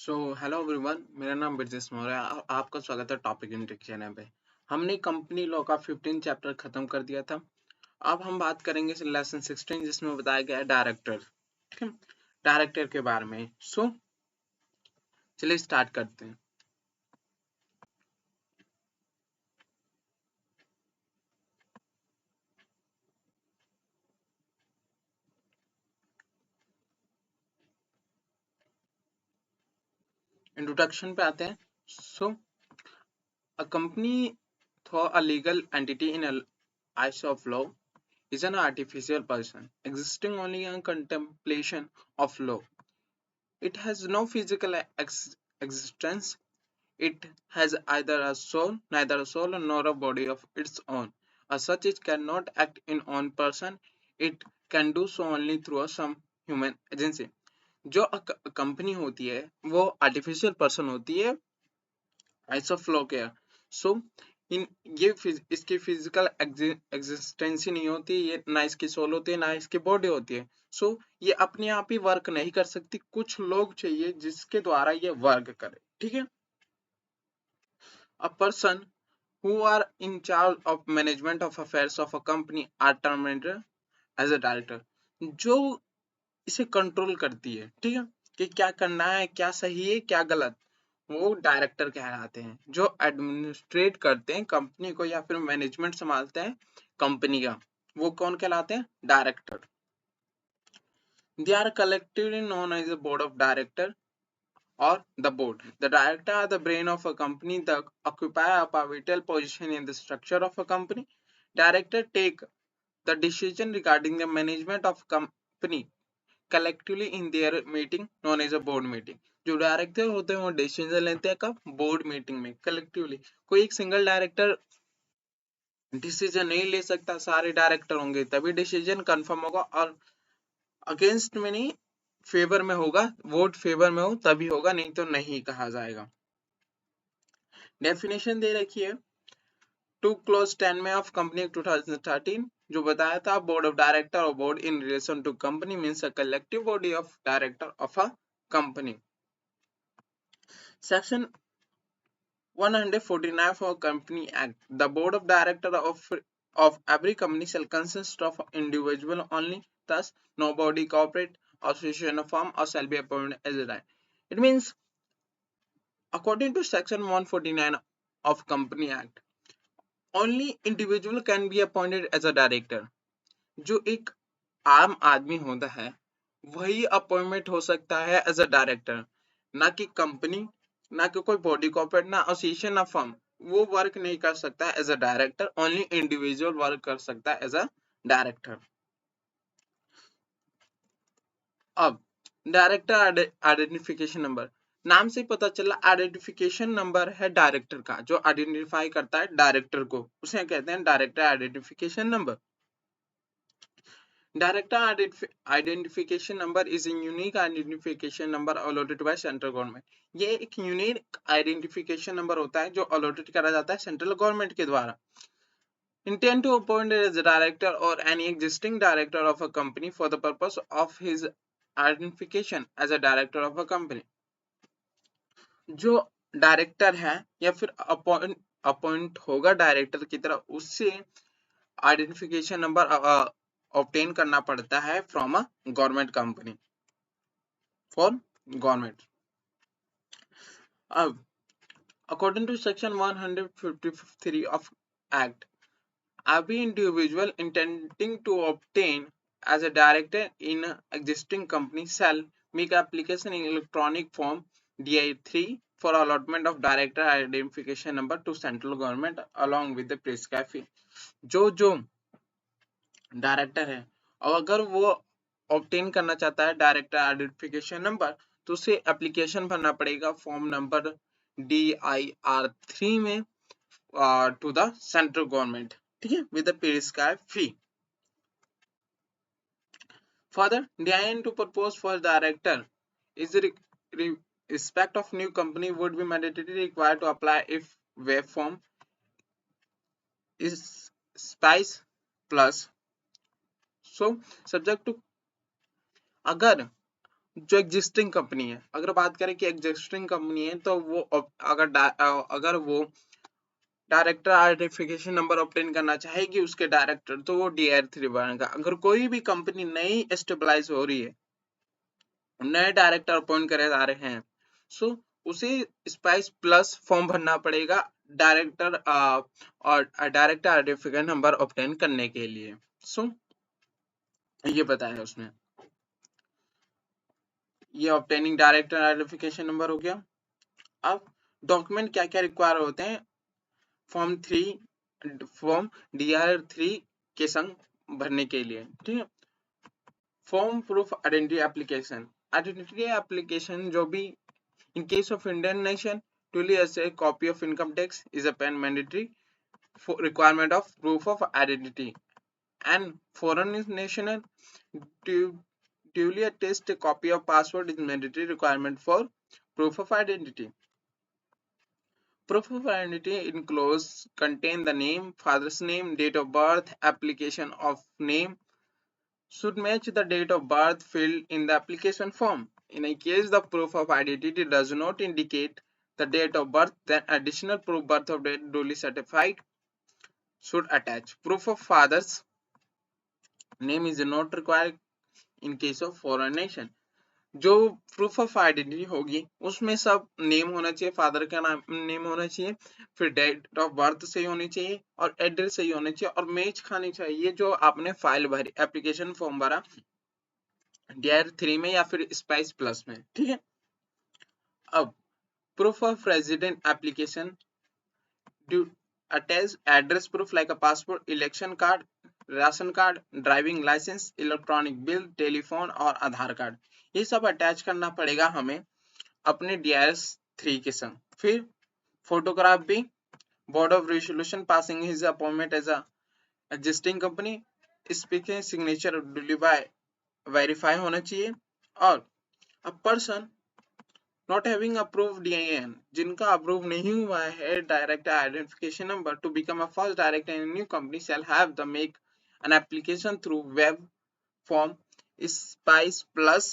So hello everyone, मेरा नाम ब्रजेश मौर्य है और आपका स्वागत है टॉपिक इंटेक चैनल पे। हमने कंपनी लॉ का 15 चैप्टर खत्म कर दिया था। अब हम बात करेंगे लेसन 16 जिसमें बताया गया है डायरेक्टर। ठीक है, डायरेक्टर के बारे में। चलिए स्टार्ट करते हैं। इंट्रोडक्शन पे आते हैं। A company through a legal entity in eyes of law is an artificial person existing only in contemplation of law. It has no physical existence. It has either a soul, neither a soul nor a body of its own. As such, it cannot act in own person. It can do so only through some human agency. जो company होती है वो artificial person होती है as of law के। सो इन ये इसकी physical existence ही नहीं होती, ये ना इसकी सोल होती है ना इसकी बॉडी होती है। ये अपने आप ही वर्क नहीं कर सकती, कुछ लोग चाहिए जिसके द्वारा ये वर्क करे। ठीक है, a person who are in charge of management of affairs of a company are terminated as a director। जो इसे कंट्रोल करती है, ठीक है, कि क्या करना है, क्या सही है, क्या गलत, वो डायरेक्टर कहलाते हैं। जो एडमिनिस्ट्रेट करते हैं कंपनी को या फिर मैनेजमेंट संभालते हैं कंपनी का, वो कौन कहलाते हैं? Director. They are collectively known as a board of director or the board. The director are the brain of a company that occupy a pivotal position in the structure of a company. Director take the decision regarding the management of company collectively in their meeting known as a board meeting. जो director होते हैं वो decision लेते हैं कब? Board meeting में, collectively. कोई एक सिंगल डायरेक्टर डिसीजन नहीं ले सकता, सारे डायरेक्टर होंगे तभी डिसीजन कंफर्म होगा, और अगेंस्ट में नहीं, फेवर में होगा, वोट फेवर में हो तभी होगा, नहीं तो नहीं कहा जाएगा। डेफिनेशन दे रखी है 2 क्लोज 10 में ऑफ कंपनी 2013, जो बताया था बोर्ड ऑफ डायरेक्टर और board in relation to company means a collective body of director of a company. Section 149 for Company Act, the board of director of every company shall consist of individual only, thus no body, corporate, association or firm or shall be appointed as a right. It means according to section 149 of Company Act, only individual can be appointed as a director। जो एक आम आदमी होता है वही appointment हो सकता है एज अ डायरेक्टर, ना कि कंपनी, ना कि कोई बॉडी कॉर्पोरेट, ना एसोसिएशन, ना फर्म। वो वर्क नहीं कर सकता as a director, only individual work कर सकता है एज अ डायरेक्टर। अब डायरेक्टर आइडेंटिफिकेशन नंबर, नाम से पता चला आइडेंटिफिकेशन नंबर है डायरेक्टर का, जो आइडेंटिफाई करता है डायरेक्टर को, उसे कहते हैं director identification number. Director identification number is a unique identification number allotted by central government। ये एक यूनिक आइडेंटिफिकेशन नंबर होता है जो अलॉटेड करा जाता है सेंट्रल गवर्नमेंट के द्वारा। Intend to appoint as a director or any existing director of a company for the purpose of his identification as a director of a company। जो director है या फिर अपॉइंट होगा डायरेक्टर की तरह, उससे आइडेंटिफिकेशन नंबर ऑब्टेन करना पड़ता है from a government company, for government. अब according to section 153 of act, every individual intending to obtain as a director in an existing company shall make application in electronic form DI3 for allotment of director identification number to central government along with the prescribed fee। जो director है और अगर वो obtain करना चाहता है director identification number, तो उसे एप्लीकेशन भरना पड़ेगा फॉर्म नंबर DIR3 में टू द सेंट्रल गवर्नमेंट, ठीक है, with the prescribed fee. Further, DIN to propose for director is respect of new company would be mandatorily required to apply if web form is spice plus। So subject to, अगर जो existing company है, अगर बात करें कि existing company है तो वो अगर वो डायरेक्टर आइडेंटिफिकेशन नंबर ऑब्टेन करना चाहेगी उसके डायरेक्टर, तो वो DR3 बनेगा। अगर कोई भी कंपनी नई एस्टेब्लाइज हो रही है, नए डायरेक्टर अपॉइंट करे जा रहे हैं, सो उसे स्पाइस प्लस फॉर्म भरना पड़ेगा डायरेक्टर और डायरेक्टर आइडेंटिफिकेशन नंबर ऑब्टेन करने के लिए। सो ये बताया उसने, ये ऑब्टेनिंग डायरेक्टर आइडेंटिफिकेशन नंबर हो गया। अब डॉक्यूमेंट क्या क्या रिक्वायर होते हैं फॉर्म DR3 के संग भरने के लिए, ठीक है। फॉर्म प्रूफ आइडेंटिटी एप्लीकेशन जो भी in case of Indian nation, truly as a copy of income tax is a pen mandatory for requirement of proof of identity, and foreign national du- duly attest a copy of passport is mandatory requirement for proof of identity. Proof of identity includes contain the name, father's name, date of birth, application of name should match the date of birth filled in the application form. In a case the proof of identity does not indicate the date of birth, then additional proof birth of date duly certified should attach. Proof of father's name is not required in case of foreign nation. जो proof of identity होगी उसमें सब name होना चाहिए, father का नाम name होना चाहिए, फिर डेट ऑफ बर्थ सही होनी चाहिए और एड्रेस सही होना चाहिए और मैच खानी चाहिए जो आपने फाइल भरी, एप्लीकेशन फॉर्म भरा DR3 में या फिर स्पाइस प्लस में, ठीक है। अब proof of resident application attach address proof like a passport, election card, ration card, driving licence, electronic bill, telephone और आधार कार्ड, ये सब अटैच करना पड़ेगा हमें अपने DRS3 के संग। फिर फोटोग्राफ भी, board of resolution passing his appointment as a existing company, speaking signature duly by verify होना चाहिए, और a person not having approved DIN, जिनका अप्रूव नहीं हुआ है director identification number to become a first director in a new company shall have the make an application through web form Spice Plus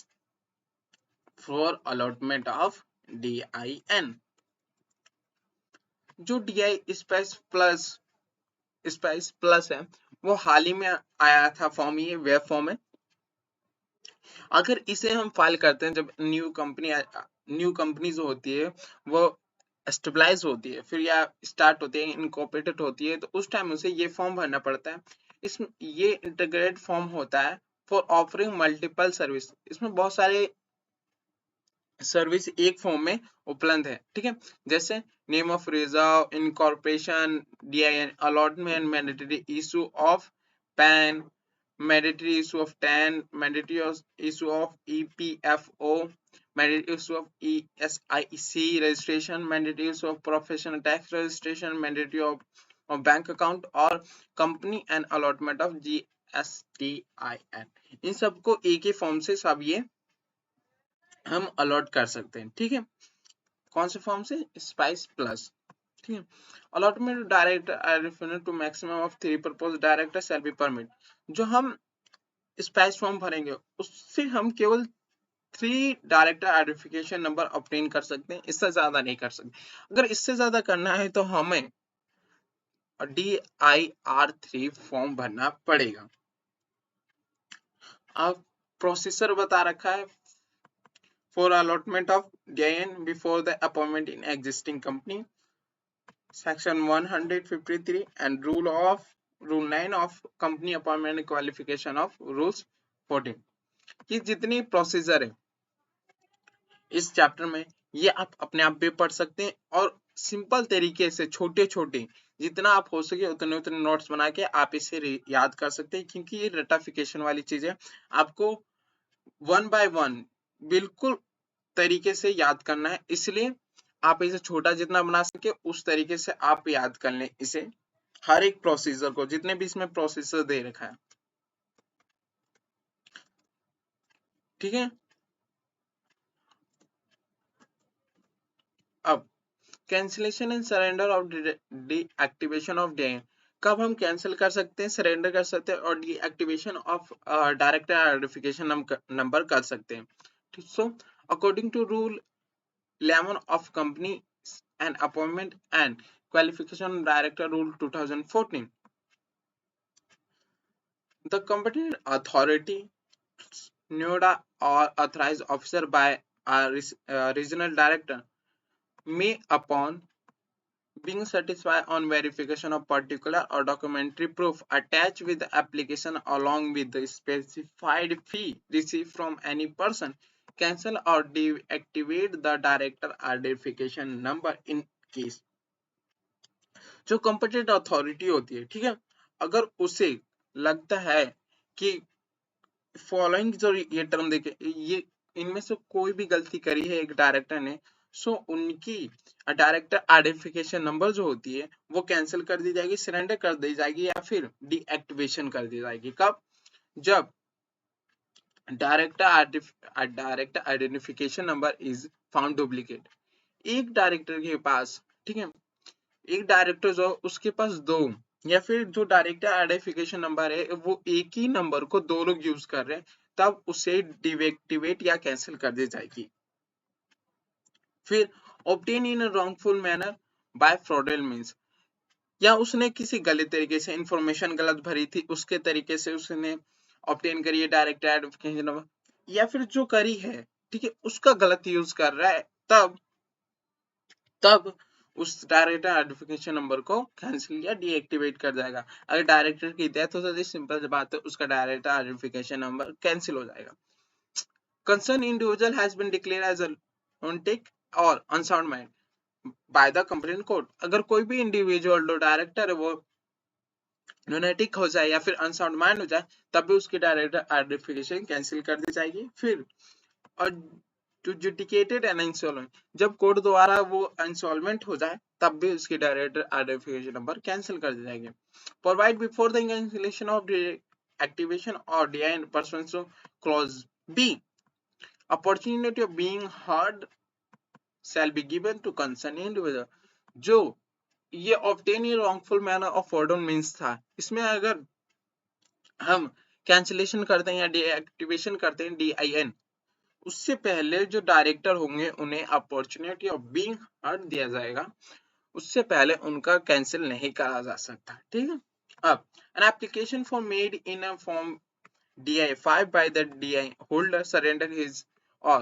for allotment of DIN। जो DI spice plus है वो हाल ही में आया था फॉर्म, ये web form है। अगर इसे हम फाइल करते हैं जब न्यू कंपनी जो होती है वो स्टेबलाइज होती है फिर या स्टार्ट होती है, इनकॉर्पोरेटेड होती है, तो उस टाइम उसे ये फॉर्म भरना पड़ता है। इसमें ये इंटीग्रेटेड फॉर्म होता है फॉर ऑफरिंग मल्टीपल सर्विस, इसमें बहुत सारे सर्विस एक फॉर्म में उपलब्ध है, ठीक है। जैसे name of reserve, incorporation, DIN allotment, mandatory issue of pan, mandatory issue of TAN, mandatory issue of EPFO, mandatory issue of ESIC registration, mandatory issue of professional tax registration, mandatory of bank account और company and allotment of GSTIN। इन सबको एक ही form से सब ये हम allot कर सकते हैं, ठीक है। कौन से फॉर्म से? स्पाइस प्लस, ठीक है। Allotment director to maximum of 3 propose director shall be permit, जो हम स्पाइस फॉर्म भरेंगे उससे हम केवल 3 डायरेक्टर आइडेंटिफिकेशन नंबर ऑब्टेन कर सकते हैं, इससे ज्यादा नहीं कर सकते। अगर इससे ज्यादा करना है तो हमें DIR3 फॉर्म भरना पड़ेगा। अब प्रोसेसर बता रखा है for allotment of DIN before the appointment in existing company, section 153 and rule 9 of company appointment qualification of rules 14। ये जितनी प्रोसीजर है इस चैप्टर में ये आप अपने आप भी पढ़ सकते हैं और सिंपल तरीके से छोटे छोटे जितना आप हो सके उतने उतने नोट्स बना के आप इसे याद कर सकते हैं, क्योंकि ये रटाफिकेशन वाली चीज है, आपको 1 बाय 1 बिल्कुल तरीके से याद करना है, इसलिए आप इसे छोटा जितना बना सके उस तरीके से आप याद कर लें इसे, हर एक प्रोसीजर को, जितने भी इसमें प्रोसीजर दे रखा है, ठीक है। अब cancellation and surrender of deactivation of DIN, कब हम कैंसिल कर सकते हैं, सरेंडर कर सकते हैं और deactivation of director identification number कर सकते हैं, So, according to Rule 11 of Companies and Appointment and Qualification Director Rule 2014, the competent authority, NODA, or authorized officer by a regional director may, upon being satisfied on verification of particular or documentary proof attached with the application along with the specified fee received from any person, cancel or deactivate the director identification number in case. जो competent authority होती है, ठीक है, अगर उसे लगता है कि फॉलोइंग जो ये टर्म देखे, ये इनमें से कोई भी गलती करी है एक डायरेक्टर ने, सो उनकी डायरेक्टर आइडेंटिफिकेशन नंबर जो होती है वो कैंसिल कर दी जाएगी, सरेंडर कर दी जाएगी या फिर डीएक्टिवेशन कर दी जाएगी। कब? जब director identification number is found duplicate. एक डायरेक्टर के पास, ठीक है, एक डायरेक्टर जो उसके पास दो या फिर जो डायरेक्टर आइडेंटिफिकेशन नंबर है वो एक ही नंबर को दो लोग यूज कर रहे हैं, तब उसे डिएक्टिवेट या कैंसिल कर दी जाएगी। फिर obtain in wrongful manner by fraudulent means, या उसने किसी गलत तरीके से इंफॉर्मेशन गलत भरी थी, उसके तरीके से उसने ऑब्टेन करी है डायरेक्टर आइडेंटिफिकेशन नंबर, या फिर जो करी है, ठीक है, उसका गलत यूज कर रहा है, तब तब उस डायरेक्टर आइडेंटिफिकेशन नंबर को कैंसिल या डीएक्टिवेट कर जाएगा। अगर डायरेक्टर की डेथ हो जाती है, सिंपल सी बात है, उसका डायरेक्टर आइडेंटिफिकेशन नंबर कैंसिल हो जाएगा। Concern individual has been declared as a lunatic और unsound mind by the complaint court. अगर कोई भी इंडिविजुअल जो डायरेक्टर है वो लुनाटिक हो जाए या फिर अनसाउंड माइंड हो जाए, तब भी उसकी डायरेक्टर आइडेंटिफिकेशन कैंसिल कर दी जाएगी। फिर और जुडिकेटेड एंड इंसॉल्वेंट, जब कोर्ट द्वारा वो इंसॉल्वेंट हो जाए तब भी उसकी डायरेक्टर आइडेंटिफिकेशन नंबर कैंसिल कर दी जाएगी। Provide before the cancellation of activation और DIN persons to clause B, opportunity of being heard shall be given to concern individual. जो ये obtain in wrongful manner of fraudulent means था, इसमें अगर हम कैंसिलेशन करते हैं या डीएक्टिवेशन करते हैं डीआईएन, उससे पहले जो डायरेक्टर होंगे उन्हें अपॉर्चुनिटी ऑफ बीइंग हर्ड दिया जाएगा, उससे पहले उनका कैंसिल नहीं करा जा सकता, ठीक है। अब an application for made in a form DI5 by the DI holder surrender his or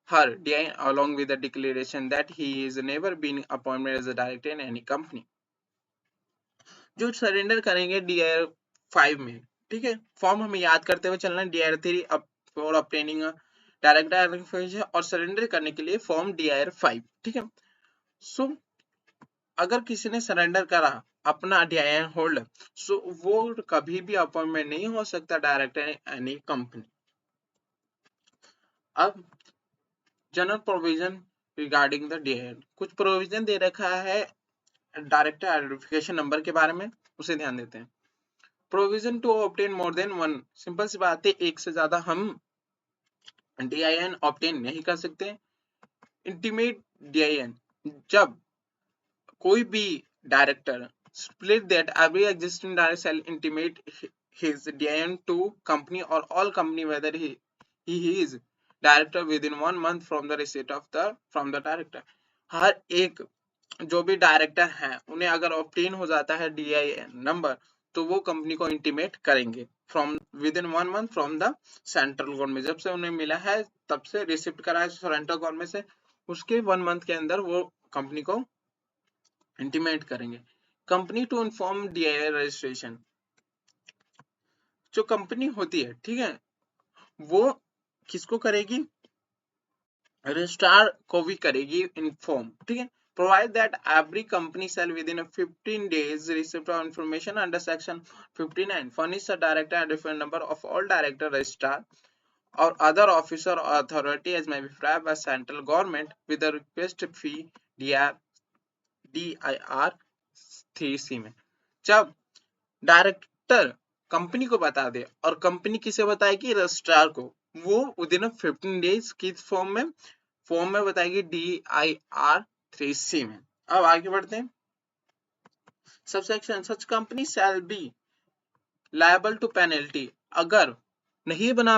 her DI along with the declaration that he is never been appointed as a director in any company। जो surrender करेंगे DI5 में, ठीक है, form हमें याद करते हुए चलना, DI3 for obtaining director identification और सरेंडर करने के लिए फॉर्म DIR5, ठीक है। सो अगर किसी ने सरेंडर करा अपना DIN होल्डर, सो वो कभी भी अपॉइंटमेंट नहीं हो सकता डायरेक्टर इन एनी कंपनी। अब general provision regarding the DIN, कुछ प्रोविजन दे रखा है डायरेक्टर आइडेंटिफिकेशन नंबर के बारे में, उसे ध्यान देते हैं। Provision to obtain more than one, simple सी बात है, एक से ज्यादा हम DIN ऑब्टेन नहीं कर सकते। इंटीमेट DIN, जब कोई भी director split that every existing director shall intimate his DIN to company or all company whether he is director within 1 month from the receipt of the from the director। हर एक जो भी director हैं उन्हें अगर obtain हो जाता है DIN number, तो वो कंपनी को इंटीमेट करेंगे from with in 1 month from the central government, जब से उन्हें मिला है तब से रिसिप्ट करा है सेंट्रल गवर्नमेंट से, उसके 1 मंथ के अंदर वो कंपनी को इंटीमेट करेंगे। Company to inform DIN registration, जो कंपनी होती है, ठीक है, वो किसको करेगी? रजिस्ट्रार को भी करेगी इन्फॉर्म, ठीक है। Provide that every company shall with in 15 days receipt of information under section 59 furnish the director identification number of all director registrar or other officer or authority as may be prescribed by central government with the request fee DIR 3C में। जब director company को बता दे और company किसे बताएगी? Registrar को, वो within 15 days किस फॉर्म में बताएगी? DIR 3C में। अब आगे बढ़ते हैं। Subsection such company shall be liable to penalty, अगर नहीं बता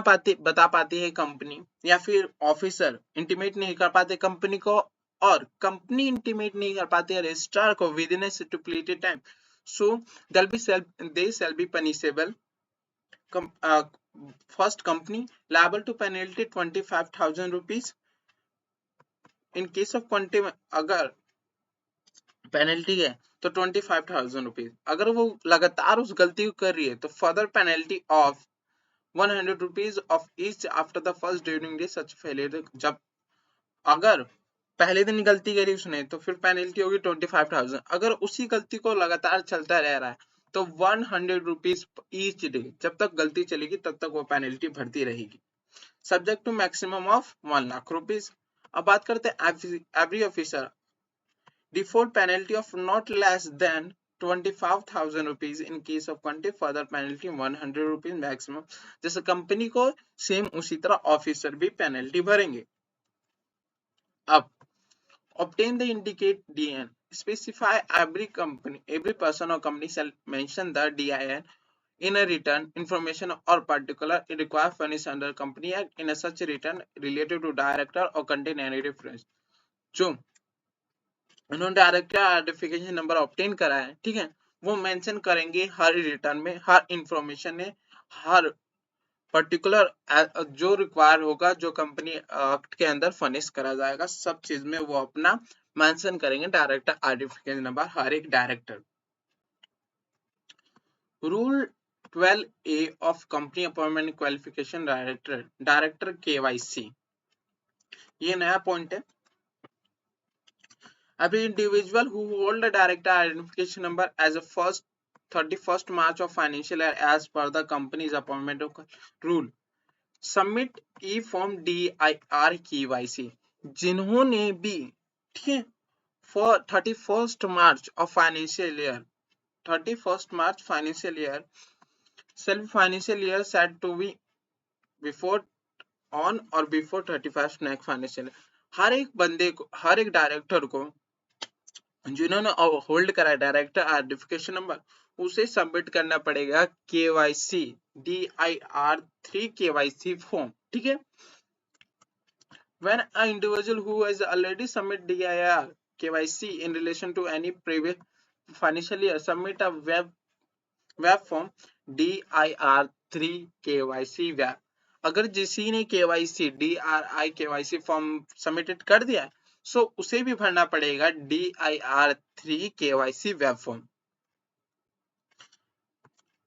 पाती है कंपनी, या फिर ऑफिसर इंटीमेट नहीं कर पाते कंपनी को, और कंपनी इंटीमेट नहीं कर पाती है रजिस्ट्रार को with in A stipulated time, so they shall be punishable. First, company liable to penalty 25,000 rupees. In case of अगर पेनल्टी है तो 25,000 रुपीज, अगर वो लगातार उस गलती को कर रही है तो further penalty of 100 rupees of each after the first during day such failure. जब अगर पहले दिन गलती करी उसने तो फिर पेनल्टी होगी 25,000, अगर उसी गलती को लगातार चलता रह रहा है तो 100 रुपीज ईच डे, जब तक गलती चलेगी तब तक वो पेनल्टी भरती रहेगी, subject to maximum of 1 lakh rupees. अब बात करते हैं every officer default penalty of not less than 25,000 rupees in case of contempt, further penalty 100 rupees maximum। जैसे कंपनी को सेम उसी तरह ऑफिसर भी पेनल्टी भरेंगे। अब obtain the indicate DIN, specify every person or company shall mention the DIN in a written information or particular required furnished under company act in a such written related to director or contain any reference। जो उन्होंने director identification number obtain करा है, ठीक है, वो mention करेंगे हर return में, हर information में, हर पर्टिकुलर जो रिक्वायर होगा, जो कंपनी एक्ट के अंदर फर्निश करा जाएगा, सब चीज में वो अपना मेंशन करेंगे डायरेक्टर आइडेंटिफिकेशन नंबर हर एक director. Rule 12A of company appointment qualification director KYC, ये नया पॉइंट है। Every individual who hold a director identification number as a 31st March of financial year as per the company's appointment rule submit e-form DIR KYC। जिन्होंने भी, ठीक है, for 31st March of financial year, 31st March financial year, self financial year said to be before on or before 31st next financial year, हर एक बंदे को, हर एक director को जिन्होंने होल्ड करा डायरेक्टर आइडेंटिफिकेशन नंबर, उसे सबमिट करना पड़ेगा KYC DIR3 KYC फॉर्म, ठीक है। When an individual who has already submitted DIR KYC in relation to any previous financial year submit a web form DIR3 KYC web, अगर किसी ने KYC DIR KYC form submitted कर दिया है, सो उसे भी भरना पड़ेगा DIR3 KYC web form.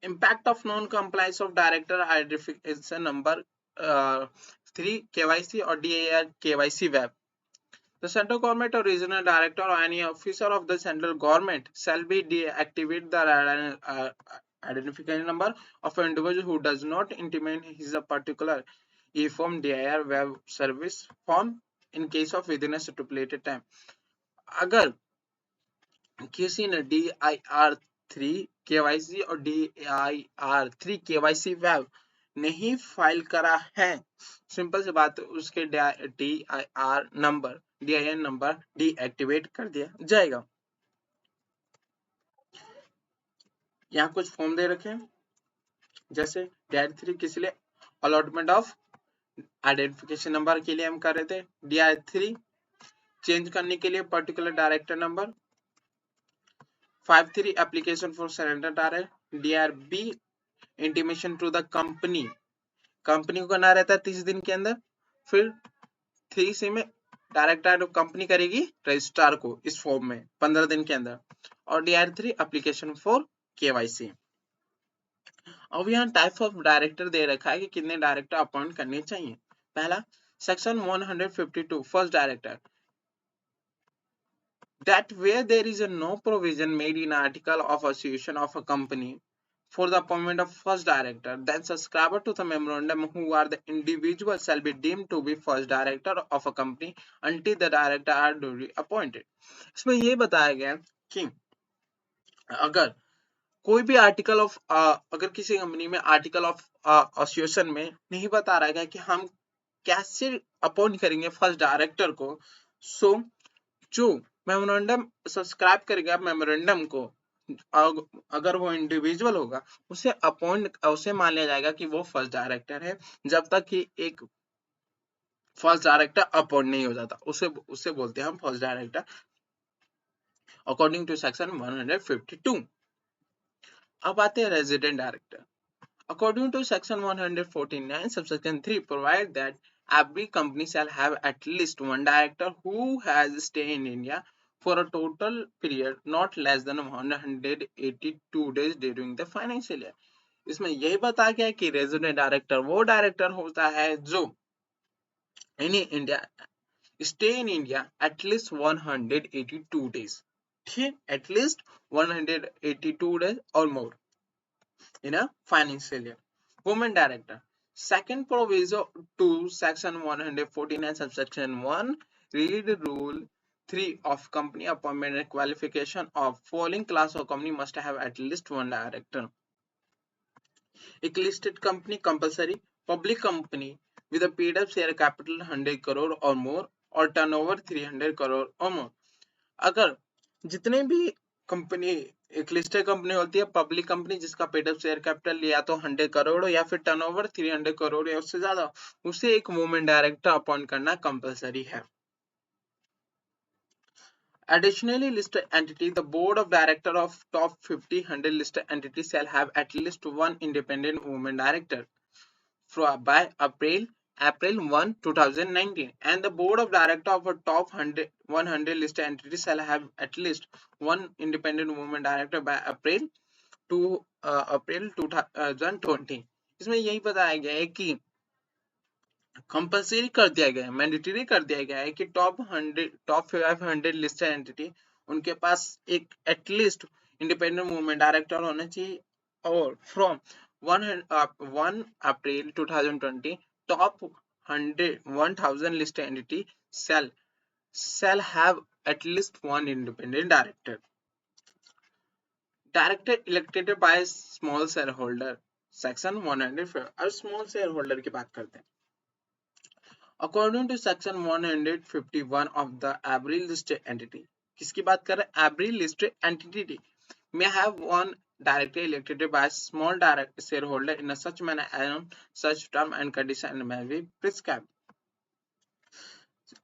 Impact of non compliance of director identification number 3 KYC और DIR KYC web. The central government or regional director or any officer of the central government shall be deactivate the identification number of an individual who does not intimate his a particular e-form DIR web service form in case of within a stipulated time। अगर किसी ने DIR3 KYC और DIR3 KYC web नहीं file करा है, simple सी बात है, उसके DIN नंबर डीएक्टिवेट कर दिया जाएगा। यहाँ कुछ फॉर्म दे रखे हैं, जैसे DIR3 किस लिए, अलॉटमेंट ऑफ आइडेंटिफिकेशन नंबर के लिए हम कर रहे थे, DIR3 चेंज करने के लिए particular director number, 53 application for surrender direct, DIRB intimation to the company को करना रहता है 30 दिन के अंदर, फिर 3C में डायरेक्टर कंपनी करेगी रजिस्ट्रार को इस फॉर्म में 15 दिन के अंदर, और DIR3 एप्लीकेशन फॉर KYC। अब यहाँ टाइप ऑफ डायरेक्टर दे रखा है कि कितने डायरेक्टर अपॉइंट करने चाहिए। पहला, section 152 first director, that where there is no provision made in article of association of a company for the appointment of first director, then subscriber to the memorandum who are the individual shall be deemed to be first director of a company until the director are duly appointed। इसमें ये बताया गया कि अगर कोई भी article of अगर किसी कंपनी में आर्टिकल ऑफ एसोसिएशन में नहीं बता रहा है कि हम कैसे अपॉइंट करेंगे फर्स्ट डायरेक्टर को, सो जो मेमोरेंडम सब्सक्राइब करेगा मेमोरेंडम को अगर वो इंडिविजुअल होगा उसे मान लिया जाएगा कि वो फर्स्ट डायरेक्टर है, जब तक कि एक फर्स्ट डायरेक्टर अपॉइंट नहीं हो जाता, उसे उसे बोलते हैं हम first director according to section 152। अब आते हैं resident director. According to section 149 subsection 3 provide that every company shall have at least one director who has stayed in India for a total period not less than 182 days during the financial year। इसमें यही बताया गया है कि resident director वो director होता है जो in India stay in India at least 182 days, ठीक, at least 182 days or more in a financial year। Women director, second proviso to section 149 subsection 1 read rule 3 of company appointment and qualification of following class of company must have at least one director। एक listed company compulsory, public company with a paid up share capital 100 crore or more और turnover 300 crore or more। अगर जितने भी company, एक listed company होती है public company जिसका paid up share capital या तो 100 करोड़ हो या फिर टर्नओवर 300 करोड़ या उससे ज्यादा, उसे एक वुमेन डायरेक्टर अपॉइंट करना कंपलसरी है। Additionally, listed entity, the board of director of top 50 100 listed entities shall have at least one independent woman director by April 1, 2019, and the board of director of a top 100 listed entity shall have at least one independent woman director by April 2020। इसमें यही बताया गया है कि compulsory कर दिया गया है, मैंडेटरी कर दिया गया है कि टॉप 500 लिस्टेड एंटिटी उनके पास एक एटलीस्ट इंडिपेंडेंट वुमेन डायरेक्टर होना चाहिए, और from 1 April 2020 top 1000 listed entity shall have at least one independent director। Director elected by small shareholder, section 105। अब स्मॉल शेयर होल्डर की बात करते हैं। According to section 151 of the every listed entity, किसकी बात कर रहे हैं? Every listed entity may have one director elected by small direct shareholder in a such manner and such term and condition may be prescribed।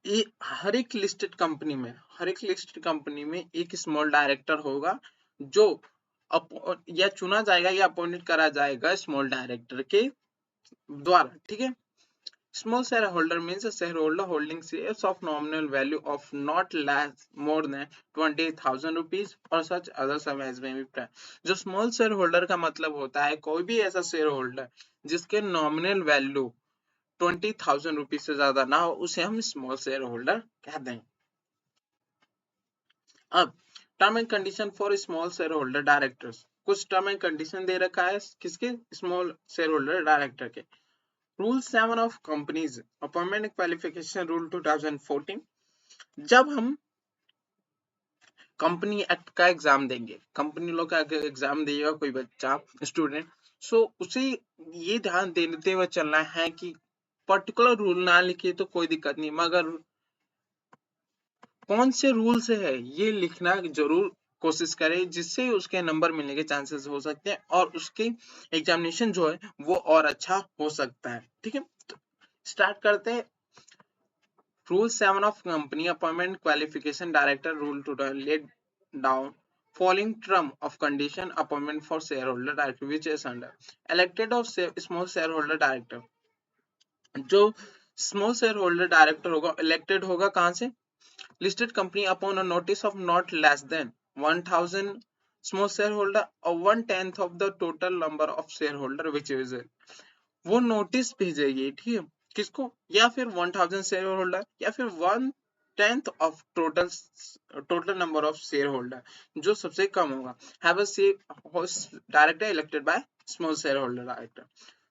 ये हर एक listed company में एक small director होगा जो या चुना जाएगा या अपॉइंटेड करा जाएगा स्मॉल डायरेक्टर के द्वारा, ठीक है। Small share holder means share holder holding shares of nominal value of not less more than 20,000 rupees और such other sum as may be. जो स्मॉल शेयर होल्डर का मतलब होता है कोई भी ऐसा शेयर होल्डर जिसके नॉमिनल वैल्यू 20,000 रुपीज से ज्यादा ना हो, उसे हम स्मॉल शेयर होल्डर कहते हैं। अब term and condition for small share holder directors, कुछ टर्म एंड कंडीशन दे रखा है किसके? स्मॉल शेयर होल्डर डायरेक्टर के। Rule 7 of companies appointment qualification rule 2014, जब हम कंपनी एक्ट का एग्जाम देंगे, कंपनी लोग का एग्जाम देगा कोई बच्चा स्टूडेंट, सो उसे ये ध्यान देते हुए चलना है कि पर्टिकुलर रूल ना लिखे तो कोई दिक्कत नहीं, मगर कौन से रूल से है ये लिखना जरूर कोशिश करे, जिससे उसके नंबर मिलने के चांसेस हो सकते हैं और उसके एग्जामिनेशन जो है वो और अच्छा हो सकता है, ठीक है। तो स्टार्ट करते हैं। Rule 7 of company appointment qualification director rule to lay down following term of condition appointment for shareholder director which is under elected of small shareholder director। जो स्मॉल शेयर होल्डर डायरेक्टर होगा elected होगा कहां से? listed company upon a notice of not less than 1000 small shareholder or 1/10 of the total number of shareholder which is वो notice भेजेगी, ठीक है, किसको? या फिर 1000 शेयर होल्डर या फिर 1/10 of total number of shareholder जो सबसे कम होगा। Have a director elected by small share holder director.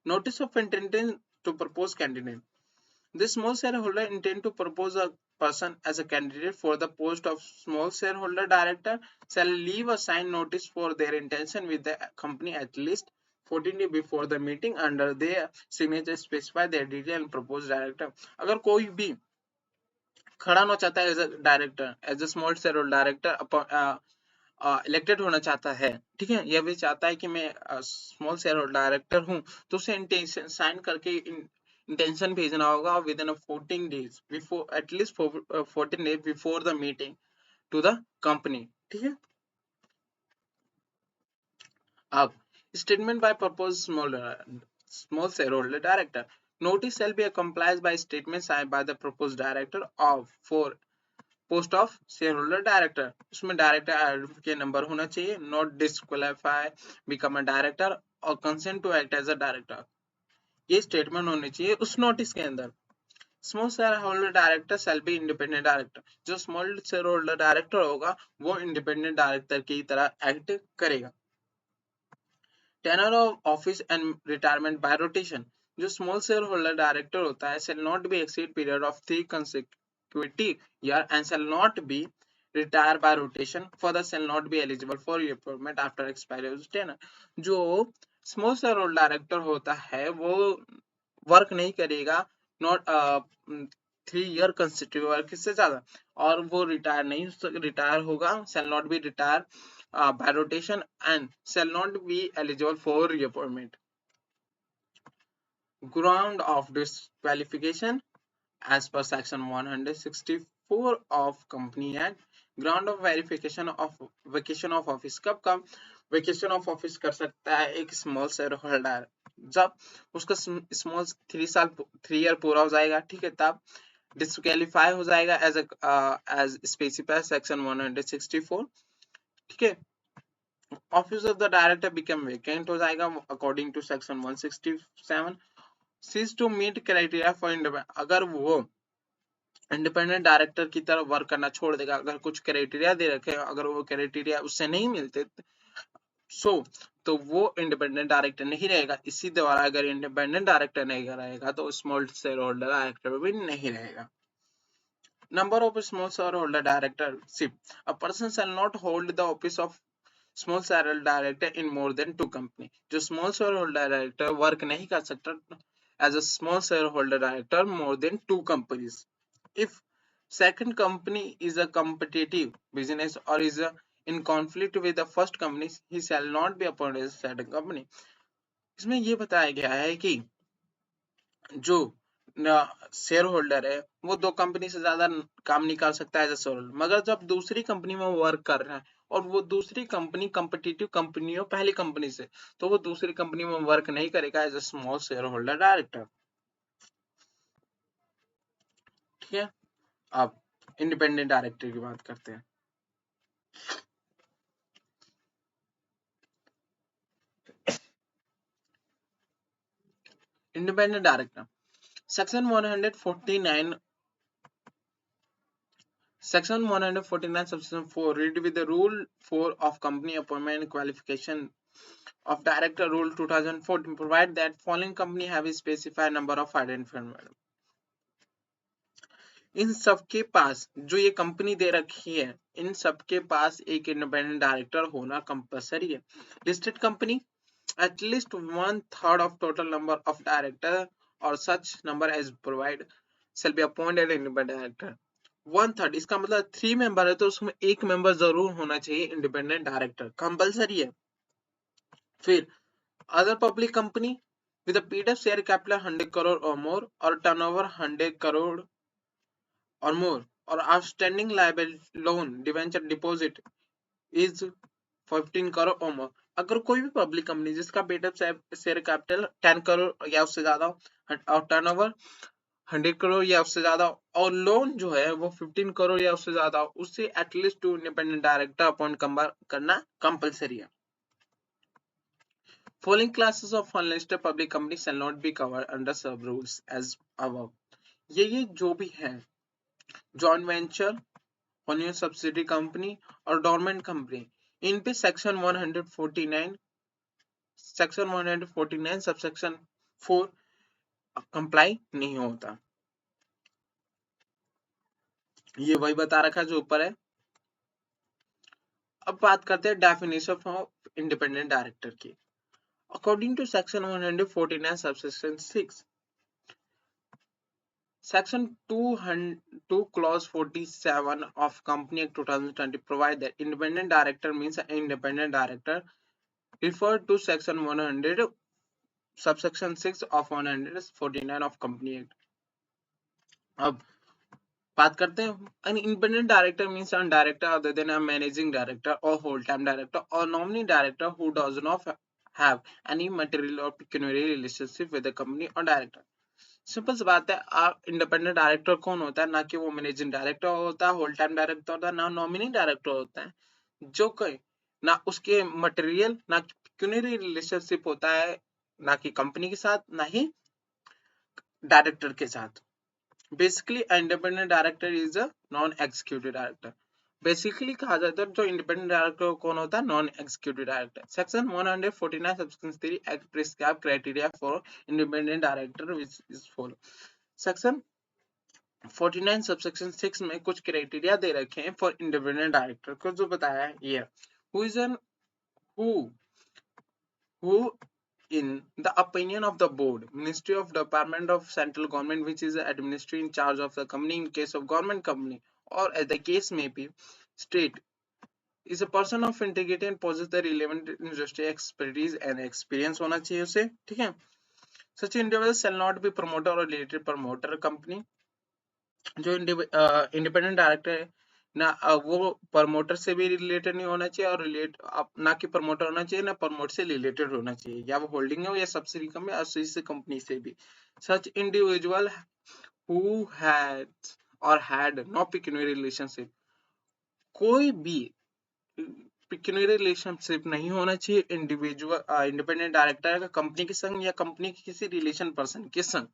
Notice of intention to propose candidate, the small shareholder intend to propose a person as a candidate for the post of small shareholder director shall leave a signed notice for their intention with the company at least 14 days before the meeting under their signature specify their detail and proposed director। अगर कोई भी खड़ा होना चाहता है as a director, as a small share holder director elected होना चाहता है, ठीक है, यह भी चाहता है कि मैं स्मॉल शेयर होल्डर डायरेक्टर हूं, तो उसे इंटेंशन साइन करके इंटेंशन भेजना होगा within 14 days before, at least 14 days before the meeting to the company, ठीक है। अब statement by proposed small shareholder director. Notice shall be complied by statement signed by the proposed director of for post of shareholder director. उसमें director के number होना चाहिए, not disqualify become a director और consent to act as a director. ये statement होनी चाहिए उस notice के अंदर। Small share holder director shall be independent director, जो स्मॉल शेयर होल्डर डायरेक्टर होगा वो इंडिपेंडेंट डायरेक्टर की तरह एक्ट करेगा। Tenure of office and retirement by rotation, जो स्मॉल शेयर होल्डर डायरेक्टर होता है shall not be exceed period of 3 consecutive year and shall not be retire by rotation, further shall not be eligible for appointment after expiry of tenure। जो small share holder director होता है वो work नहीं करेगा not 3 year constitutive work इससे ज्यादा, और वो रिटायर नहीं रिटायर होगा, shall not be retire by rotation and shall not be eligible for reappointment। Ground of disqualification as per section 164 of Company Act। Ground of verification of vacation of office, कब कब vacation of office कर सकता है एक small share holder, जब उसका small 3 year पूरा हो जाएगा, ठीक है, तब डिस्क्वालीफाई हो जाएगा एज स्पेसिफाइड सेक्शन 164, ठीक है। Office of the director become vacant हो जाएगा according to section 167। Ceases to meet criteria for independent, अगर वो इंडिपेंडेंट डायरेक्टर की तरह वर्क करना छोड़ देगा, अगर कुछ क्राइटेरिया दे रखे हैं, अगर वो क्राइटेरिया उससे नहीं मिलते तो वो इंडिपेंडेंट डायरेक्टर नहीं रहेगा। इसी द्वारा अगर इंडिपेंडेंट डायरेक्टर नहीं रहेगा तो स्मॉल शेयर होल्डर डायरेक्टर भी नहीं रहेगा। Number of small shareholder directorship, a person shall not hold the office of small shareholder director in more than 2 company, जो small shareholder director work नहीं कर सकता as a small shareholder director more than 2 companies। If second company is a competitive business or is in conflict with the first company, he shall not be appointed as a second company। इसमें ये बताया गया है कि जो share holder है वो 2 company से ज्यादा काम नहीं कर सकता एज अ शेयर होल्डर, मगर जब दूसरी कंपनी में वर्क कर रहा है और वो दूसरी कंपनी कंपिटिटिव कंपनी हो पहली कंपनी से, तो वो दूसरी कंपनी में वर्क नहीं करेगा as a small share holder director, ठीक है। अब इंडिपेंडेंट डायरेक्टर की बात करते हैं। Independent director section 149 Section 149 subsection 4 read with the rule 4 of company appointment and qualification of director rule 2014 provide that following company have a specified number of identified। इन सबके पास जो ये कंपनी दे रखी है इन सबके पास एक इंडिपेंडेंट डायरेक्टर होना कंपलसरी है। Listed company at least 1/3 of total number of director or such number as provide shall be appointed independent director। 1/3 इसका मतलब 3 मेंबर है तो उसमें एक मेंबर जरूर होना चाहिए इंडिपेंडेंट डायरेक्टर, कंपलसरी है। फिर other public company with a paid up share capital 100 crore or more or turnover 100 crore or more or outstanding liability loan debenture deposit is 15 crore or more। अगर कोई भी पब्लिक कंपनी जिसका paid up share capital 10 crore या उससे ज्यादा हो और turnover 100 crore या उससे ज्यादा और लोन जो है वो 15 करोड़ या उससे ज्यादा, उससे एटलीस्ट 2 इंडिपेंडेंट डायरेक्टर अपॉइंट करना कंपलसरी है। Following classes of unlisted public companies shall not be covered under sub rules as above। ये जो भी है joint venture, union subsidy company और डोरमेंट कंपनी, इन पे सेक्शन 149 सबसेक्शन 4 कंप्लाई नहीं होता। ये वही बता रखा है जो ऊपर है। अब बात करते हैं डेफिनेशन ऑफ इंडिपेंडेंट डायरेक्टर की। According to section 149 subsection 6, Section 202 Clause 47 of Company Act 2020 provide that independent director means an independent director referred to Section 100 subsection 6 of 149 of Company Act. अब बात करते हैं an independent director means a director other than a managing director or whole-time director or nominee director who does not have any material or pecuniary relationship with the company or director. Simple सी बात है, independent director कौन होता है? ना कि वो managing director होता है, होल टाइम डायरेक्टर होता है, ना नॉमिनी डायरेक्टर होता है, जो कोई ना उसके मटेरियल ना पिक्यूनियरी रिलेशनशिप होता है, ना कि कंपनी के साथ ना ही डायरेक्टर के साथ. Basically independent director is a non executive director. Basically कहा जाता है जो इंडिपेंडेंट डायरेक्टर कौन होता है? Non executive director. Section 149 subscription 3 act prescribe criteria for independent director which is follow. Section 49 subsection 6 में कुछ क्राइटेरिया दे रखे हैं फॉर इंडिपेंडेंट डायरेक्टर को, जो बताया है ये who is an who in the opinion of the board, ministry of department of central government which is the administrator in charge of the company in case of government company or as the case may be state is a person of integrity and possess the relevant industry expertise and experience होना चाहिए उसे. ठीक है. such individual shall not be promoter or related promoter company. जो independent director है ना, वो promoter से भी रिलेटेड नहीं होना चाहिए और ना कि प्रमोटर होना चाहिए ना प्रमोट से रिलेटेड होना चाहिए, या वो होल्डिंग हो या सब्सिडी कंपनी एसोसिएट कंपनी से भी. सच इंडिविजुअल हु हैड और हैड नो पिक्यूनियरी रिलेशनशिप, कोई भी पिक्यूनियरी रिलेशनशिप नहीं होना चाहिए इंडिविजुअल इंडिपेंडेंट डायरेक्टर का कंपनी के संग या कंपनी के किसी रिलेशन पर्सन के संग.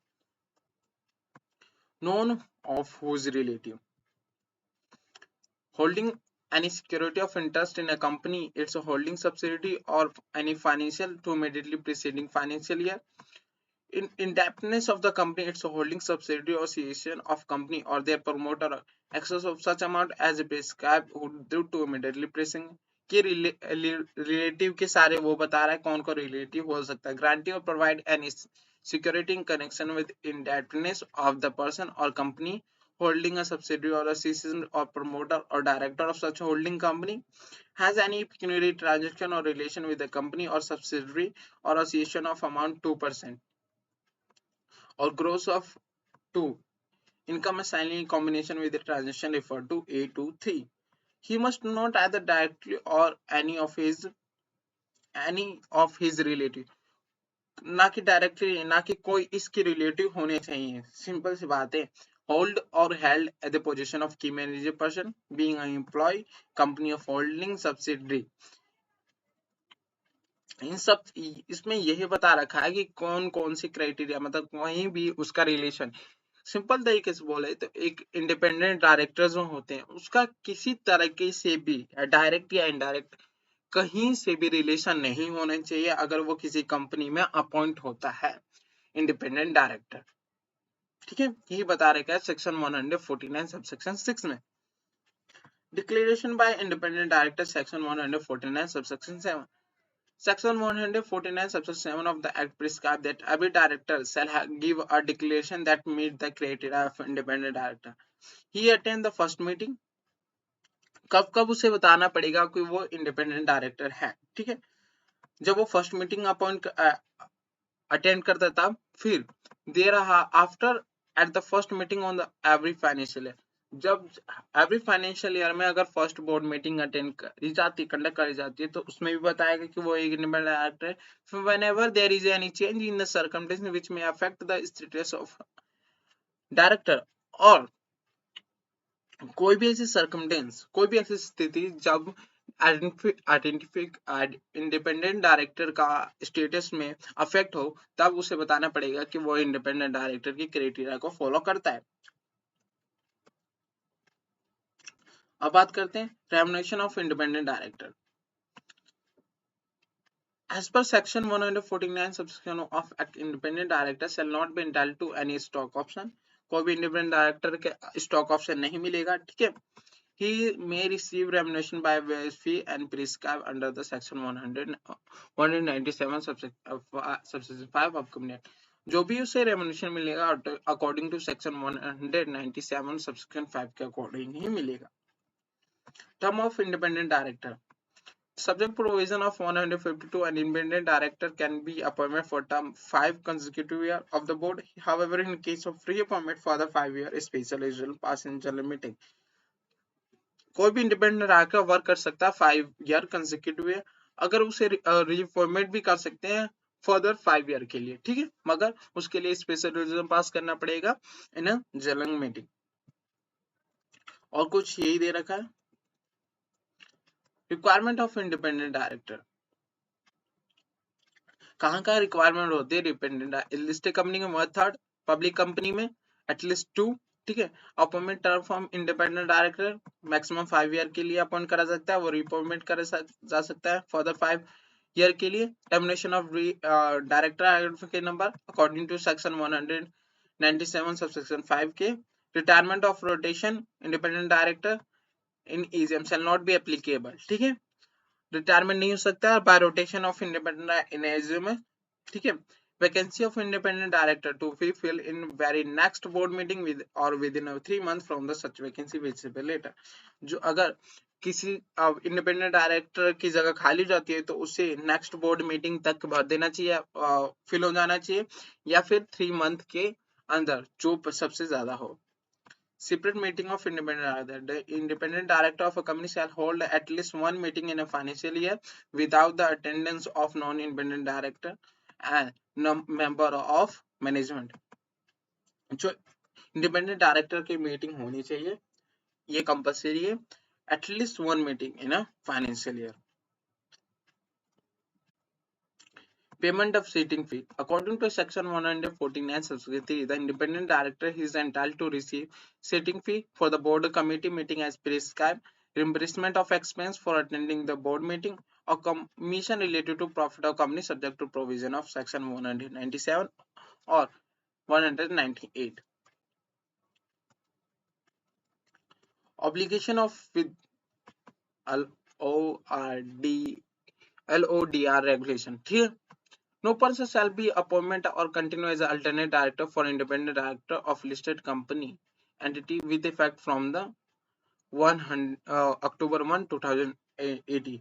None of whose relative holding any security of interest in a company, its holding subsidiary or any financial to immediately preceding financial year. In indebtedness of the company, its holding subsidiary or association of company or their promoter excess of such amount as prescribed due to immediately preceding. कि relative के सारे वो बता रहा है कौन कौन relative हो सकता है. ग्रांटी और provide any security in connection with indebtedness of the person और company holding a subsidiary or association or promoter or director of such holding company has any pecuniary transaction or relation with the company or subsidiary or association of amount 2% or gross of 2 income assigned in combination with the transaction referred to A to 3. He must not either directly or any of his relative, ना कि directly ना कि कोई इसके relative होने चाहिए. Simple सी बात है. hold or held at the position of key manager person being an employee company of holding subsidiary. इन सब इसमें यही बता रखा है कि कौन कौन सी क्राइटेरिया, मतलब वहीं भी उसका रिलेशन. सिंपल तरीके से बोले तो एक इंडिपेंडेंट डायरेक्टर जो होते हैं उसका किसी तरीके से भी डायरेक्ट या इनडायरेक्ट कहीं से भी रिलेशन नहीं होना चाहिए अगर वो किसी कंपनी में अपॉइंट होता है इंडिपेंडेंट डायरेक्टर. ठीक है, यही बता रखा है सेक्शन 149 सबसेक्शन 6 में. Declaration bye independent director section 149 subsection 7. Section 149 subsection 7 of the Act prescribes that every director shall give a declaration that meets the criteria of independent director. He attend the first meeting. कब कब उसे बताना पड़ेगा कि वो independent director है. ठीक है, जब वो फर्स्ट मीटिंग अटेंड करता है तब. फिर दे रहा after at the first meeting on the every financial year. जब एवरी फाइनेंशियल ईयर में अगर फर्स्ट बोर्ड मीटिंग अटेंड करी जाती कंडक्ट करी जाती है तो उसमें भी बताएगा कि वो एक इंडिपेंडेंट डायरेक्टर है. whenever there is any change in the circumstances which may affect the status of director, और कोई भी ऐसी सर्कमटेंस कोई भी ऐसी स्थिति जब इंडिपेंडेंट डायरेक्टर का स्टेटस में अफेक्ट हो तब उसे बताना पड़ेगा कि वो इंडिपेंडेंट डायरेक्टर की क्राइटेरिया को फॉलो करता है. अब बात करते हैं remuneration of independent director. As per section 149 subsection of Act, independent director shall not be entitled to any stock option. कोई भी इंडिपेंडेंट डायरेक्टर के स्टॉक ऑप्शन नहीं मिलेगा. ठीक है. He may receive remuneration by wage fee and prescribed under the section 197 subsection 5 of Company Act. जो भी उसे रेम्युनरेशन मिलेगा अकॉर्डिंग टू सेक्शन 197 सबसेक्शन 5 के अकॉर्डिंग ही मिलेगा। Term of independent director subject provision of 152 an independent director can be appointed for term 5 consecutive year of the board. However, in case of free appointment for the 5 year special usual pass in general meeting, कोई भी independent director work कर सकता है 5 year consecutive year, अगर उसे reappointment भी कर सकते हैं फर्दर 5 ईयर के लिए, ठीक है, मगर उसके लिए स्पेशल रेजोल्यूशन पास करना पड़ेगा इन अ जनरल मीटिंग। और कुछ यही दे रखा है। रिक्वायरमेंट ऑफ इंडिपेंडेंट डायरेक्टर, कहाँ का रिक्वायरमेंट होती है डिपेंडेंट लिस्टेड कंपनी में 1/3, पब्लिक कंपनी में एटलीस्ट 2, ठीक है। Appointment term from independent director maximum 5 year के लिए अपॉइंट करा सकता है, वो रिअपॉइंटमेंट करा जा सकता है फॉर द 5 ईयर के लिए। Termination of director identification number according to section 197 subsection 5 के। Retirement of rotation independent director in EGM shall not be applicable, ठीक है, रिटायरमेंट नहीं हो सकता by rotation of independent in AGM में, ठीक है। Vacancy of independent director to be fill in very next board meeting with और within 3 month from the such vacancy visible letter. जो अगर किसी इंडिपेंडेंट डायरेक्टर की जगह खाली हो जाती है तो उसे नेक्स्ट बोर्ड मीटिंग तक भर देना चाहिए, फिल हो जाना चाहिए, या फिर 3 मंथ के अंदर जो सबसे ज्यादा हो। Separate meeting of independent director. The independent director of a company shall hold at least one meeting in a financial year without the attendance of non-independent director and member of management. जो independent director की meeting होनी चाहिए, ये compulsory है, at least 1 meeting in a financial year. Payment of sitting fee. According to section 149 subsection 3, the independent director is entitled to receive sitting fee for the board committee meeting as prescribed, reimbursement of expense for attending the board meeting, or commission related to profit of company subject to provision of section 197 or 198. Obligation of with LODR regulation. Here, no person shall be appointed or continue as an alternate director for independent director of listed company entity with effect from the October 1, 2018.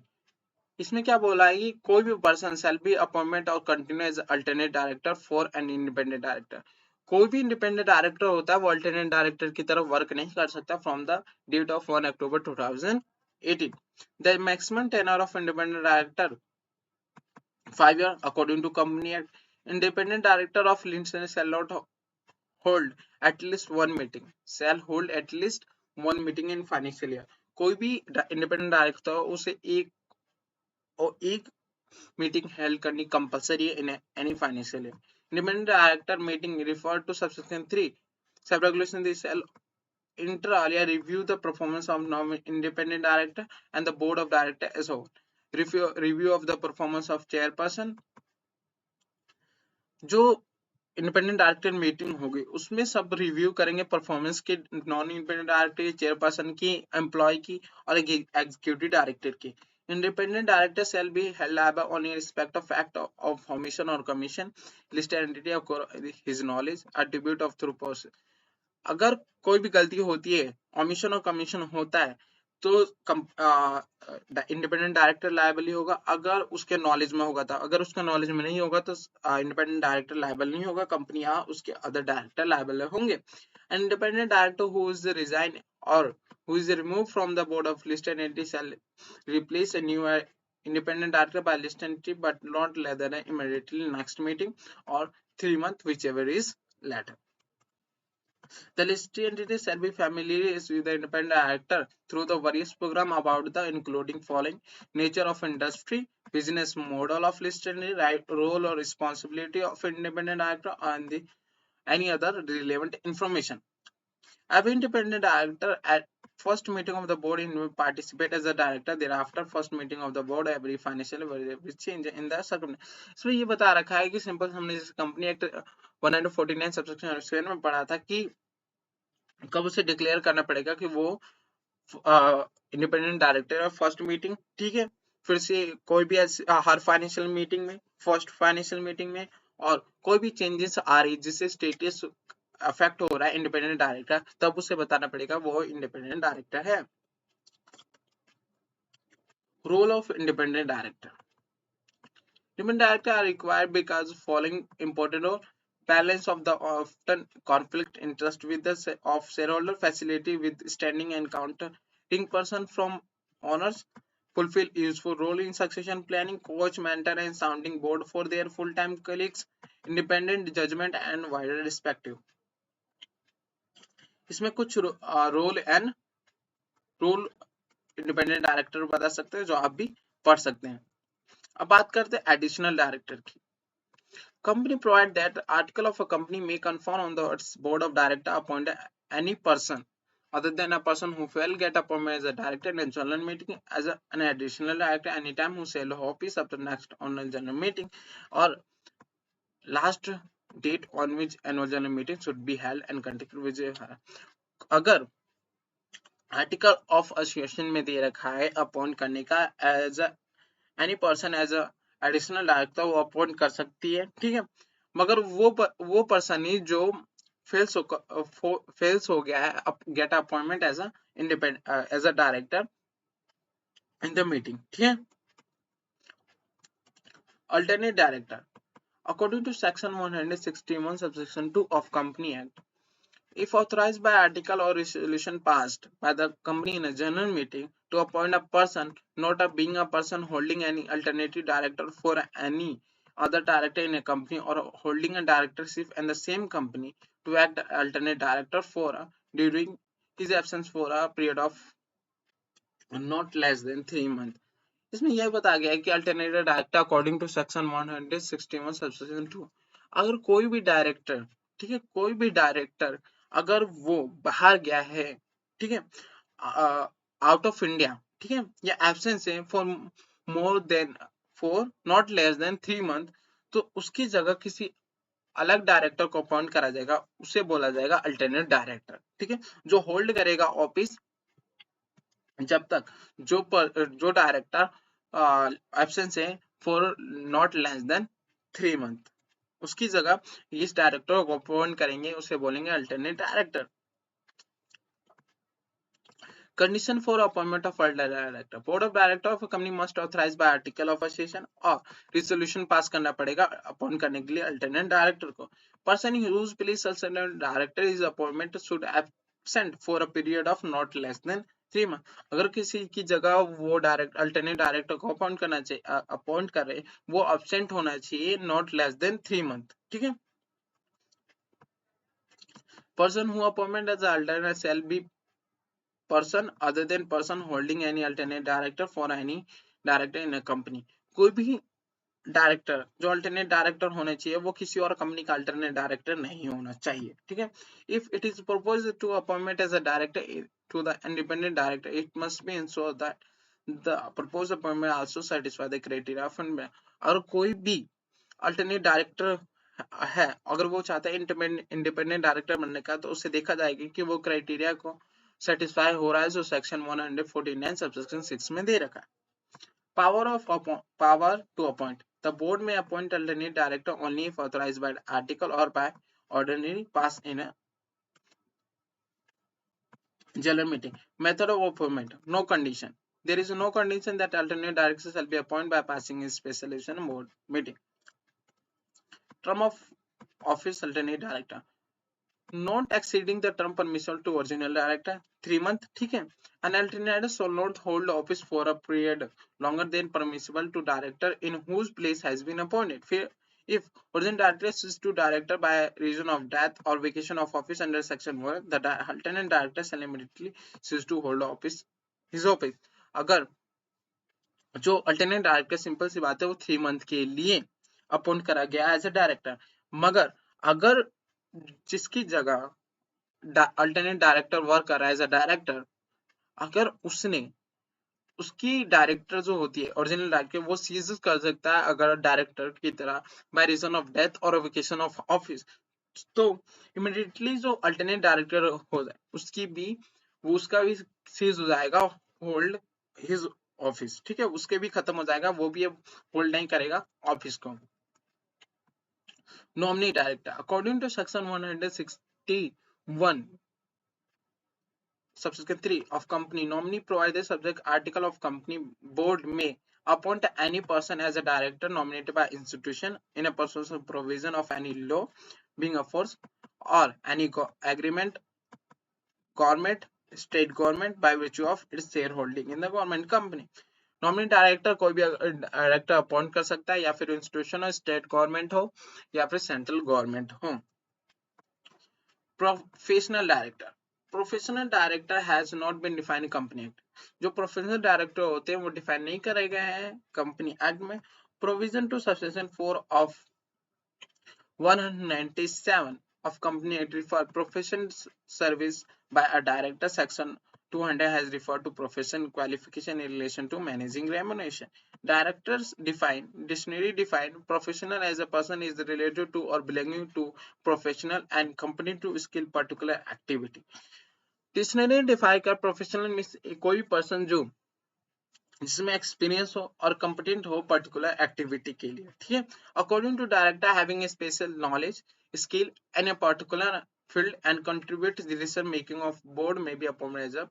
इसमें क्या बोला है कि कोई भी person shall be appointment और continue as alternate director for an independent director. कोई भी इंडिपेंडेंट डायरेक्टर होता है वो अल्टरनेट डायरेक्टर की तरफ वर्क नहीं कर सकता from the date of 1 October 2018। The maximum tenure of independent director 5 years according to company act. Independent director of Lincoln shall not hold at least one meeting, shall hold at least one meeting in financial year. कोई भी independent director हो उसे एक meeting held करनी compulsory है in any financial year. Independent director meeting refer to subsection 3 sub regulation this shall inter alia review the performance of independent director and the board of director as a whole. Review of the performance of chairperson. जो independent director meeting होगी उसमें सब review करेंगे performance के, non independent director, chairperson की, employ की और executive director की। Independent director shall be held liable on respect of act of formation और commission listed entity of his knowledge attribute of through process. अगर कोई भी गलती होती है, ऑमिशन और कमीशन होता है, तो इंडिपेंडेंट डायरेक्टर लायबल ही होगा अगर उसके नॉलेज में होगा था। अगर उसके नॉलेज में नहीं होगा तो इंडिपेंडेंट डायरेक्टर लायबल नहीं होगा, कंपनी उसके अदर डायरेक्टर लायबल होंगे। Independent director who is resign और who is removed from the board of listed entity shall replace a new independent director by listed entity but not later than immediately next meeting or 3 months whichever is later. The listed entity shall be familiar with the independent director through the various program about the including following: nature of industry, business model of listed entity, right, role or responsibility of independent director, and the any other relevant information. Every independent director at first meeting of the board will participate as a director. Thereafter first meeting of the board every financial every change in the circumstance. इसमें ये बता रखा है कि simple हमने जैसे company act 149 subsection 7 में पढ़ा था कि कब उसे डिक्लेयर करना पड़ेगा कि वो इंडिपेंडेंट डायरेक्टर है, फर्स्ट मीटिंग, ठीक है। फिर से कोई भी हर फाइनेंशियल मीटिंग में, फर्स्ट फाइनेंशियल मीटिंग में और कोई भी चेंजेस आ रही जिससे स्टेटस अफेक्ट हो रहा है इंडिपेंडेंट डायरेक्टर, तब उसे बताना पड़ेगा वो इंडिपेंडेंट डायरेक्टर है। Role of independent director. Independent directors are required because following important role: balance of the often conflict interest with the of shareholder, facility with standing and counting person from owners, fulfill useful role in succession planning, coach, mentor and sounding board for their full-time colleagues, independent judgment and wider perspective। इसमें कुछ role and role independent director बता सकते हैं जो आप भी पढ़ सकते हैं। अब बात करते हैं एडिशनल डायरेक्टर की। Company provide that article of a company may confer on the its board of director appoint any person other than a person who fell get appointed as a director in a general meeting as an additional director anytime who sell office up to next annual general meeting or last date on which annual general meeting should be held and conducted with अगर article of association में दे रखा है appoint करने का as any person as additional director वो appoint कर सकती है, ठीक है, मगर वो पर्सन ही जो फेल्स हो गया है get appointment as a independent as a director in the meeting, ठीक है। Alternate director according to section 161 subsection 2 of Company Act, if authorized by article or resolution passed by the company in a general meeting to appoint a person not being a person holding any alternative director for any other director in a company or holding a directorship in the same company to act alternate director for during his absence for a period of not less than 3 months। इसमें यह बताया गया है कि alternative director according to section 161 subsection 2, अगर कोई भी director, ठीक है, कोई भी डायरेक्टर अगर वो बाहर गया है, ठीक है, आउट ऑफ इंडिया, ठीक है, या एब्सेंस है for more than for not less than 3 month, तो उसकी जगह किसी अलग डायरेक्टर को अपॉइंट करा जाएगा, उसे बोला जाएगा अल्टरनेट डायरेक्टर, ठीक है, जो होल्ड करेगा ऑफिस जब तक जो डायरेक्टर एब्सेंस है for not less than 3 month, उसकी जगह इस डायरेक्टर को अपॉइंट करेंगे, उसे बोलेंगे alternate director. Condition for appointment of alternate director: board of director of a company must authorize by article of association और resolution पास करना पड़ेगा अपॉइंट करने के लिए alternate director को। Person whose place alternate director is appointment should absent for a period of not less than 3 months। अगर किसी की जगह वो डायरेक्ट अल्टरनेट डायरेक्टर को अपॉइंट करना चाहिए, अपॉइंट कर रहे, वो absent होना चाहिए not less than 3 month, ठीक है। Person who appointment as alternate shall be person other than person holding any alternate director for any director in a company। कोई भी डायरेक्टर जो अल्टरनेट डायरेक्टर होने चाहिए वो किसी और कंपनी का अल्टरनेट डायरेक्टर नहीं होना चाहिए, ठीक है। If it is proposed to appointment as a director to the independent director, it must be ensure that the proposed appointment also satisfy the criteria of. और कोई भी अल्टरनेट डायरेक्टर है, अगर वो चाहता है इंडिपेंडेंट डायरेक्टर बनने का, तो उससे देखा जाएगा कि वो क्राइटेरिया को सेटिस्फाई हो रहा है जो सेक्शन 149 सबसेक्शन 6 में दे रखा है। Power to appoint: the board में appoint alternate director only if authorised by article और by ordinary pass in a general meeting। Method of appointment: no condition, there is no condition that alternate directors shall be appointed by passing a special election board meeting। Term of office alternate director not exceeding the term permissible to original director 3 month, ठीक है। An alternate shall not hold office for a period longer than permissible to director in whose place has been appointed। फिर if original director switches to director by reason of death or vacation of office under section 1, the alternate director shall immediately cease to hold office his office। अगर जो alternate director, simple सी बात है, वो 3 month के लिए appoint करा गया एज अ डायरेक्टर, मगर अगर जिसकी जगह अल्टरनेट डायरेक्टर वर्क कर रहा है एज अ डायरेक्टर, अगर उसने उसकी डायरेक्टर जो होती है ओरिजिनल डायरेक्टर, वो सीज कर सकता है अगर डायरेक्टर की तरह बाय रीजन ऑफ डेथ और वेकेशन ऑफ ऑफिस, तो इमीडिएटली जो अल्टरनेट डायरेक्टर हो जाए उसकी भी वो उसका भी सीज हो जाएगा होल्ड हिज ऑफिस, ठीक है, उसके भी खत्म हो जाएगा, वो भी अब होल्ड नहीं करेगा ऑफिस को। Nominee director. According to section 161 subsection 3 of company, nominee provides the subject article of company board may appoint any person as a director nominated by institution in a pursuance of provision of any law being a force or any agreement government state government by virtue of its shareholding in the government company. Nominee director कोई भी director appoint कर सकता है, या फिर institution हो, state government हो या फिर सेंट्रल गवर्नमेंट हो. Professional director. Professional director has not been defined in company act. जो प्रोफेशनल डायरेक्टर होते हैं वो डिफाइन नहीं करे गए हैं कंपनी एक्ट में. Provision to subsection 4 of 197 of Company Act refer profession service by a director. Section 200 has referred to profession qualification in relation to managing remuneration. Directors define, dictionary define, professional as a person is related to or belonging to professional and company to skill particular activity. Dictionary define कर professional means कोई person जो जिसमें experience हो और competent हो particular activity के लिए. ठीक है. According to director having a special knowledge skill in a particular field and contribute to the decision making of board may be appointed as a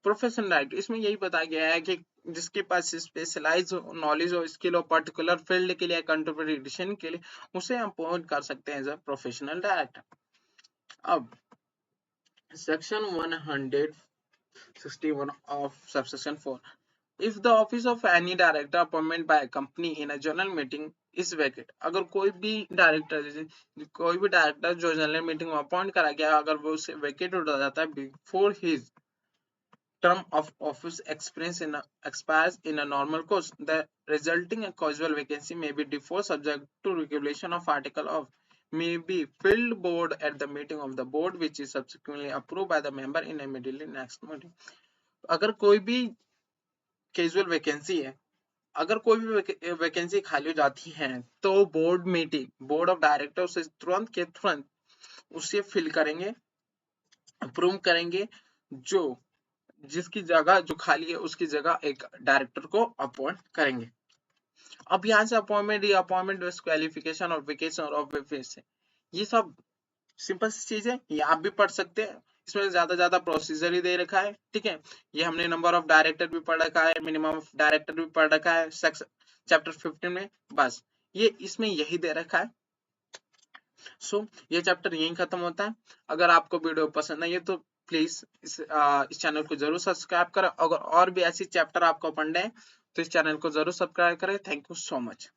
professional director. इसमें यही बताया गया है कि जिसके पास स्पेशलाइज नॉलेज हो, स्किल हो पर्टिकुलर फील्ड के लिए, कंट्रीब्यूट डिसीजन के लिए, उसे हम अपॉइंट कर सकते हैं एज अ प्रोफेशनल डायरेक्टर. अब section 161 of subsection 4. If the office of any director appointment by a company in a general meeting is vacant, अगर कोई भी डायरेक्टर जो जनरल मीटिंग में अपॉइंट करा गया अगर वो उसे वेकेट हो जाता है before his term of office expires in a normal course, the resulting casual vacancy may be deferred subject to regulation of article of may be filled board at the meeting of the board which is subsequently approved by the member in immediately next meeting. अगर कोई भी casual vacancy है, अगर कोई भी vacancy खाली हो जाती है तो board meeting, board of director उसे तुरंत के तुरंत उसे फिल करेंगे, अप्रूव करेंगे, जो जिसकी जगह जो खाली है उसकी जगह एक डायरेक्टर को अपॉइंट करेंगे. अब यहाँ से अपॉइंटमेंट, अपॉइंटमेंट क्वालिफिकेशन और वेकेशन और ऑफ, ये सब सिंपल सी चीज है, ये आप भी पढ़ सकते हैं. इसमें ज्यादा प्रोसीजर ही दे रखा है. ठीक है. ये हमने नंबर ऑफ डायरेक्टर भी पढ़ रखा है, मिनिमम ऑफ डायरेक्टर भी पढ़ रखा है चैप्टर 15 में. बस ये इसमें यही दे रखा है. सो ये चैप्टर यही खत्म होता है. अगर आपको वीडियो पसंद आई तो प्लीज इस चैनल को जरूर सब्सक्राइब करें. अगर और भी ऐसी चैप्टर आपको पढ़ने हैं तो इस चैनल को जरूर सब्सक्राइब करें. Thank you so much.